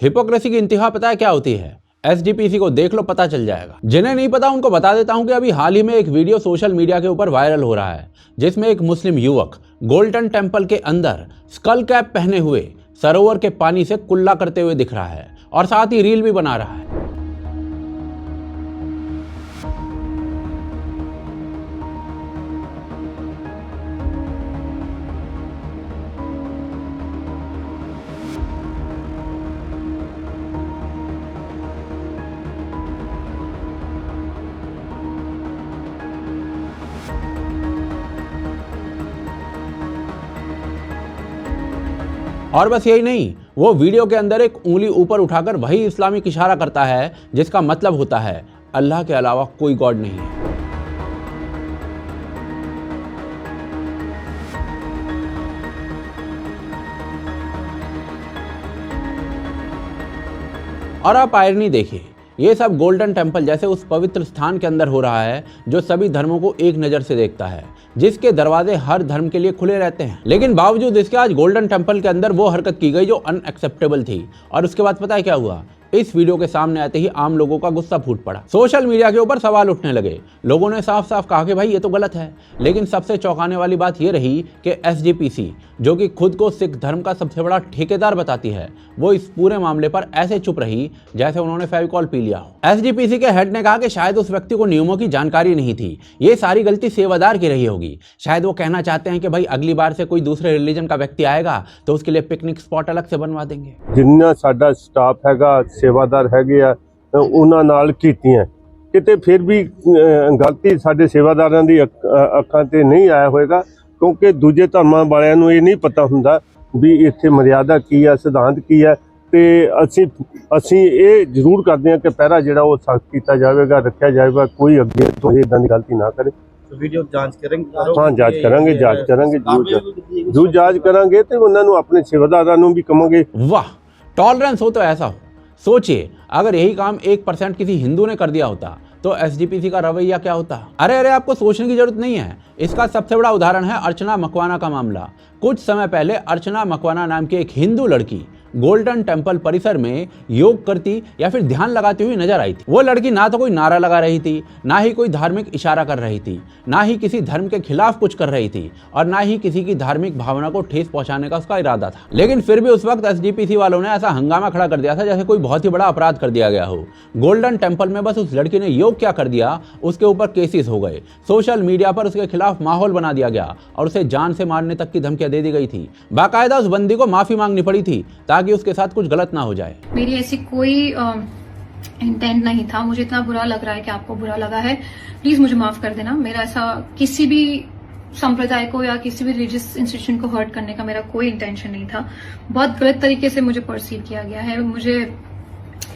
Hypocrisy की इंतहा पता है क्या होती है? एसजीपीसी को देख लो, पता चल जाएगा। जिन्हें नहीं पता उनको बता देता हूं कि अभी हाल ही में एक वीडियो सोशल मीडिया के ऊपर वायरल हो रहा है, जिसमें एक मुस्लिम युवक गोल्डन टेम्पल के अंदर स्कल कैप पहने हुए सरोवर के पानी से कुल्ला करते हुए दिख रहा है और साथ ही रील भी बना रहा है। और बस यही नहीं, वो वीडियो के अंदर एक उंगली ऊपर उठाकर वही इस्लामिक इशारा करता है जिसका मतलब होता है अल्लाह के अलावा कोई गॉड नहीं है। और आप आयरनी देखिए, ये सब गोल्डन टेम्पल जैसे उस पवित्र स्थान के अंदर हो रहा है जो सभी धर्मों को एक नज़र से देखता है, जिसके दरवाजे हर धर्म के लिए खुले रहते हैं। लेकिन बावजूद इसके आज गोल्डन टेम्पल के अंदर वो हरकत की गई जो अनएक्सेप्टेबल थी। और उसके बाद पता है क्या हुआ? इस वीडियो के सामने आते ही आम लोगों का गुस्सा फूट पड़ा। सोशल मीडिया के ऊपर सवाल उठने लगे। लोगों ने साफ साफ कहा कि भाई ये तो गलत है। लेकिन सबसे चौंकाने वाली बात ये रही कि एसजीपीसी, जो कि खुद को सिख धर्म का सबसे बड़ा ठेकेदार बताती है, वो इस पूरे मामले पर ऐसे चुप रही जैसे उन्होंने फेविकॉल पी लिया हो। एसजीपीसी के हेड ने कहा कि शायद उस व्यक्ति को नियमों की जानकारी नहीं थी, ये सारी गलती सेवादार की रही होगी। शायद वो कहना चाहते हैं कि भाई अगली बार से कोई दूसरे रिलीजन का व्यक्ति आएगा तो उसके लिए पिकनिक स्पॉट अलग से बनवा देंगे। जिन्ना साडा स्टाफ हैगा, सेवादार हैगे आ, उन्हां नाल कीतीआं किते फिर भी गलती साडे सेवादारां दी अक्खां ते नहीं आया होएगा, क्योंकि दूजे धर्मां वालियां नूं ये नहीं पता हुंदा भी इत्थे मर्यादा की है, सिद्धांत की है। ते असीं ये जरूर करदे हां कि पहरा जिहड़ा वो सख्त कीता जावेगा, रखिया जाएगा, कोई अगे तो इदां दी गलती ना करे। वीडियो जांच करेंगे? हाँ, जांच करांगे जरूर जांच करांगे ते उन्हां नूं अपने सेवादारां नूं भी कहांगे। वाह, टॉलरेंस हो तो ऐसा हो। सोचिए, अगर यही काम 1% किसी हिंदू ने कर दिया होता तो एसजीपीसी का रवैया क्या होता? अरे आपको सोचने की जरूरत नहीं है। इसका सबसे बड़ा उदाहरण है अर्चना मकवाना का मामला। कुछ समय पहले अर्चना मकवाना नाम की एक हिंदू लड़की गोल्डन टेम्पल परिसर में योग करती या फिर ध्यान लगाती हुई नजर आई थी। वो लड़की ना तो कोई नारा लगा रही थी, ना ही कोई धार्मिक इशारा कर रही थी, ना ही किसी धर्म के खिलाफ कुछ कर रही थी, और ना ही किसी की धार्मिक भावना को ठेस पहुंचाने का उसका इरादा था। लेकिन फिर भी उस वक्त एसजीपीसी वालों ने ऐसा हंगामा खड़ा कर दिया था जैसे कोई बहुत ही बड़ा अपराध कर दिया गया हो। गोल्डन टेम्पल में बस उस लड़की ने योग क्या कर दिया, उसके ऊपर केसेस हो गए। सोशल मीडिया पर उसके खिलाफ माहौल बना दिया गया और उसे जान से मारने तक की धमकियां दे दी गई थी। बाकायदा उस बंदी को माफी मांगनी पड़ी थी ताकि उसके साथ कुछ गलत ना हो जाए। मेरी ऐसी कोई इंटेंट नहीं था। मुझे इतना बुरा लग रहा है कि आपको बुरा लगा है, प्लीज मुझे माफ कर देना। मेरा ऐसा किसी भी संप्रदाय को या किसी भी रिलीजियस इंस्टीट्यूशन को हर्ट करने का मेरा कोई इंटेंशन नहीं था। बहुत गलत तरीके से मुझे परसीव किया गया है। मुझे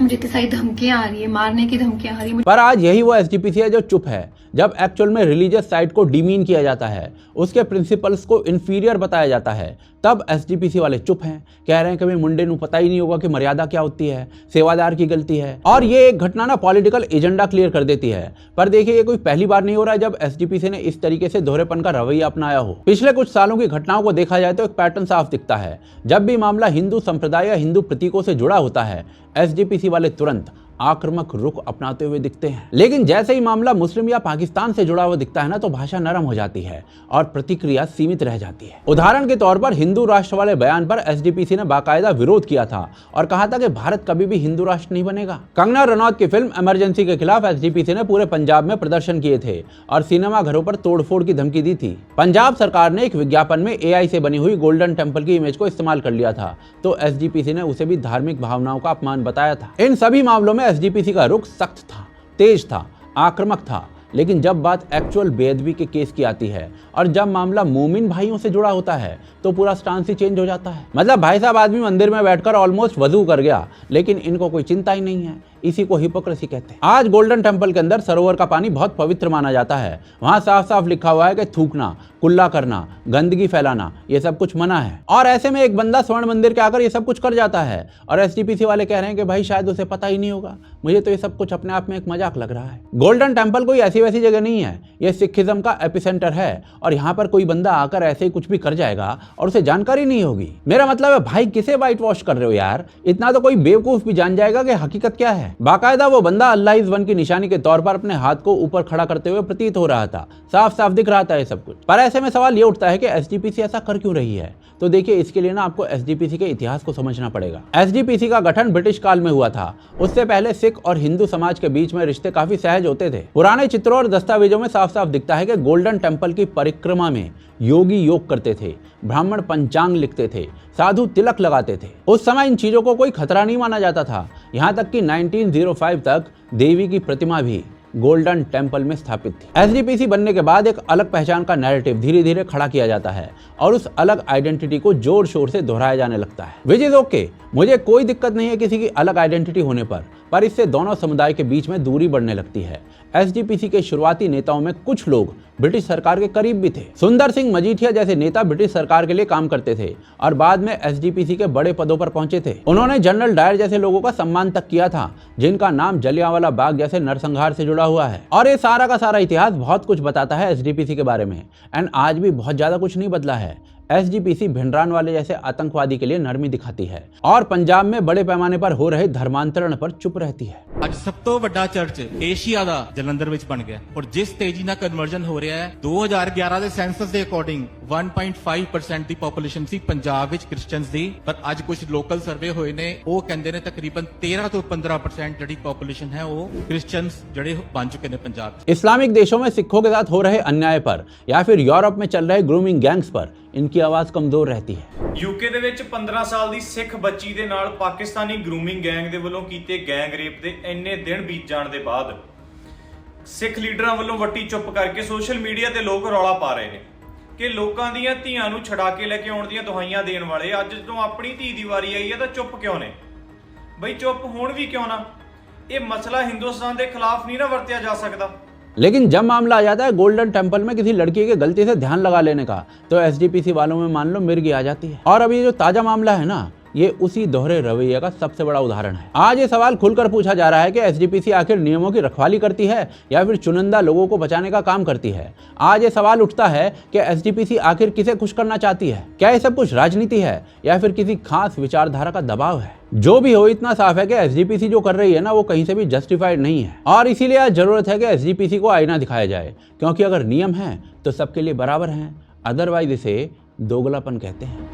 इतनी सारी धमकियां आ रही है, मारने की धमकियां आ रही है। पर आज यही वो एसजीपीसी है जो चुप है जब एक्चुअल में रिलीजियस साइट को डिमीन किया जाता है, उसके प्रिंसिपल्स को इंफीरियर बताया जाता है, तब एसजीपीसी वाले चुप हैं। कह रहे हैं कि भाई मुंडे नू पता ही नहीं होगा कि मर्यादा क्या होती है, सेवादार की गलती है। और ये एक घटना ना पॉलिटिकल एजेंडा क्लियर कर देती है। पर देखिए, ये कोई पहली बार नहीं हो रहा है जब एसजीपीसी ने इस तरीके से दोहरेपन का रवैया अपनाया हो। पिछले कुछ सालों की घटनाओं को देखा जाए तो एक पैटर्न साफ दिखता है। जब भी मामला हिंदू संप्रदाय या हिंदू प्रतीकों से जुड़ा होता है, एसजीपीसी वाले तुरंत आक्रामक रुख अपनाते हुए दिखते हैं। लेकिन जैसे ही मामला मुस्लिम या पाकिस्तान से जुड़ा हुआ दिखता है ना, तो भाषा नरम हो जाती है और प्रतिक्रिया सीमित रह जाती है। उदाहरण के तौर पर हिंदू राष्ट्र वाले बयान पर एसजीपीसी ने बाकायदा विरोध किया था और कहा था कि भारत कभी भी हिंदू राष्ट्र नहीं बनेगा। कंगना रनौत की फिल्म इमरजेंसी के खिलाफ एसजीपीसी ने पूरे पंजाब में प्रदर्शन किए थे और सिनेमा घरों पर तोड़फोड़ की धमकी दी थी। पंजाब सरकार ने एक विज्ञापन में एआई से बनी हुई गोल्डन टेम्पल की इमेज को इस्तेमाल कर लिया था, तो एसजीपीसी ने उसे भी धार्मिक भावनाओं का अपमान बताया था। इन सभी मामलों में एसजीपीसी का रुख सख्त था, तेज था, आक्रामक था। लेकिन जब बात एक्चुअल बेअदबी के केस की आती है और जब मामला मोमिन भाइयों से जुड़ा होता है, तो पूरा स्टांस ही चेंज हो जाता है। मतलब भाई साहब, आदमी मंदिर में बैठकर ऑलमोस्ट वजू कर गया, लेकिन इनको कोई चिंता ही नहीं है। इसी को हिपोक्रेसी कहते हैं। आज गोल्डन टेम्पल के अंदर सरोवर का पानी बहुत पवित्र माना जाता है। वहां साफ साफ लिखा हुआ है कि थूकना, कुल्ला करना, गंदगी फैलाना, ये सब कुछ मना है। और ऐसे में एक बंदा स्वर्ण मंदिर के आकर ये सब कुछ कर जाता है और एसजीपीसी वाले कह रहे हैं कि भाई शायद उसे पता ही नहीं होगा। मुझे तो ये सब कुछ अपने आप में एक मजाक लग रहा है। गोल्डन टेम्पल कोई ऐसी वैसी जगह नहीं है, ये सिखिज्म का एपिसेंटर है और यहाँ पर कोई बंदा आकर ऐसे ही कुछ भी कर जाएगा और उसे जानकारी नहीं होगी। मेरा मतलब है भाई किसे वाइट वॉश कर रहे हो यार, इतना तो कोई बेवकूफ भी जान जाएगा कि हकीकत क्या है। बाकायदा वो बंदा अल्लाह इज वन की निशानी के तौर पर अपने हाथ को ऊपर खड़ा करते हुए प्रतीत हो रहा था, साफ साफ दिख रहा था ये सब कुछ। पर ऐसे में सवाल ये उठता है कि एसजीपीसी ऐसा कर क्यों रही है। तो देखिए इसके लिए ना आपको एसजीपीसी के इतिहास को समझना पड़ेगा। एसजीपीसी का गठन ब्रिटिश काल में हुआ था। उससे पहले सिख और हिंदू समाज के बीच में रिश्ते काफी सहज होते थे। पुराने चित्रों और दस्तावेजों में साफ साफ दिखता है कि गोल्डन टेम्पल की परिक्रमा में योगी योग करते थे, ब्राह्मण पंचांग लिखते थे, साधु तिलक लगाते थे। उस समय इन चीजों को कोई खतरा नहीं माना जाता था। यहाँ तक कि 1905 तक देवी की प्रतिमा भी गोल्डन टेम्पल में स्थापित थी। एसजीपीसी बनने के बाद एक अलग पहचान का नैरेटिव धीरे धीरे खड़ा किया जाता है और उस अलग आइडेंटिटी को जोर शोर से दोहराया जाने लगता है। विच इज ओके, मुझे कोई दिक्कत नहीं है किसी की अलग आइडेंटिटी होने पर इससे दोनों समुदाय के बीच में दूरी बढ़ने लगती है। एसजीपीसी के शुरुआती नेताओं में कुछ लोग ब्रिटिश सरकार के करीब भी थे। सुंदर सिंह मजीठिया जैसे नेता ब्रिटिश सरकार के लिए काम करते थे और बाद में एसजीपीसी के बड़े पदों पर पहुंचे थे। उन्होंने जनरल डायर जैसे लोगों का सम्मान तक किया था, जिनका नाम जलियांवाला बाग जैसे नरसंहार से जुड़ा हुआ है। और ये सारा का सारा इतिहास बहुत कुछ बताता है एसजीपीसी के बारे में। एंड आज भी बहुत ज्यादा कुछ नहीं बदला है। एसजीपीसी भिंडरान वाले जैसे आतंकवादी के लिए नरमी दिखाती है और पंजाब में बड़े पैमाने पर हो रहे धर्मांतरण पर चुप रहती है। ਅੱਜ ਸਭ ਤੋਂ ਵੱਡਾ ਚਰਚ ਏਸ਼ੀਆ ਦਾ ਜਲੰਧਰ ਵਿੱਚ ਬਣ ਗਿਆ ਔਰ ਜਿਸ ਤੇਜ਼ੀ ਨਾਲ ਕਨਵਰਜਨ ਹੋ ਰਿਹਾ ਹੈ 2011 ਦੇ ਸੈਂਸਸ ਦੇ ਅਕੋਰਡਿੰਗ 1.5% ਦੀ ਪੋਪੂਲੇਸ਼ਨ ਸੀ ਪੰਜਾਬ ਵਿੱਚ ਕ੍ਰਿਸਚੀਅਨਸ ਦੀ, ਪਰ ਅੱਜ ਕੁਝ ਲੋਕਲ ਸਰਵੇ ਹੋਏ ਨੇ ਉਹ ਕਹਿੰਦੇ ਨੇ ਤਕਰੀਬਨ 13 ਤੋਂ 15% ਜਿਹੜੀ ਪੋਪੂਲੇਸ਼ਨ ਹੈ ਉਹ ਕ੍ਰਿਸਚੀਅਨਸ ਜਿਹੜੇ ਬਣ ਚੁੱਕੇ ਨੇ ਪੰਜਾਬ 'ਚ। इस्लामिक देशों में सिखों के साथ हो रहे अन्याय पर या फिर यूरोप में चल रहे ग्रूमिंग गैंग्स पर इनकी आवाज कमजोर रहती है। यूके ਦੇ ਵਿੱਚ 15 ਸਾਲ ਦੀ ਸਿੱਖ ਬੱਚੀ ਦੇ ਨਾਲ ਪਾਕਿਸਤਾਨੀ ਗਰੂਮਿੰਗ ਗੈਂਗ ਦੇ ਵੱਲੋਂ ਕੀਤੇ ਗੈਂਗ ਰੇਪ ਦੇ ਇੰਨੇ ਦਿਨ ਬੀਤ ਜਾਣ ਦੇ ਬਾਅਦ ਸਿੱਖ ਲੀਡਰਾਂ ਵੱਲੋਂ ਵੱਟੀ ਚੁੱਪ ਕਰਕੇ ਸੋਸ਼ਲ ਮੀਡੀਆ ਤੇ ਲੋਕ ਰੌਲਾ ਪਾ ਰਹੇ ਨੇ ਕਿ ਲੋਕਾਂ ਦੀਆਂ ਧੀਆਂ ਨੂੰ ਛਡਾ ਕੇ ਲੈ ਕੇ ਆਉਣ ਦੀਆਂ ਦੁਹਾਈਆਂ ਦੇਣ ਵਾਲੇ ਅੱਜ ਜਦੋਂ ਆਪਣੀ ਧੀ ਦੀ ਵਾਰੀ ਆਈ ਹੈ ਤਾਂ ਚੁੱਪ ਕਿਉਂ ਨੇ ਬਈ? चुप होण भी क्यों ना? ये मसला हिंदुस्तान के खिलाफ नहीं ना वरतिया जा सकता। लेकिन जब मामला आ जाता है गोल्डन टेम्पल में किसी लड़की के गलती से ध्यान लगा लेने का, तो एसजीपीसी वालों में मान लो मिर्गी आ जाती है। और अभी जो ताजा मामला है ना, ये उसी दोहरे रवैये का सबसे बड़ा उदाहरण है। आज ये सवाल खुलकर पूछा जा रहा है कि एसजीपीसी आखिर नियमों की रखवाली करती है या फिर चुनिंदा लोगों को बचाने का काम करती है। आज ये सवाल उठता है कि एसजीपीसी आखिर किसे खुश करना चाहती है। क्या ये सब कुछ राजनीति है या फिर किसी खास विचारधारा का दबाव है? जो भी हो, इतना साफ है कि एसजीपीसी जो कर रही है ना, वो कहीं से भी जस्टिफाइड नहीं है। और इसीलिए आज जरूरत है कि एसजीपीसी को आईना दिखाया जाए, क्योंकि अगर नियम है तो सबके लिए बराबर हैं, अदरवाइज इसे दोगलापन कहते हैं।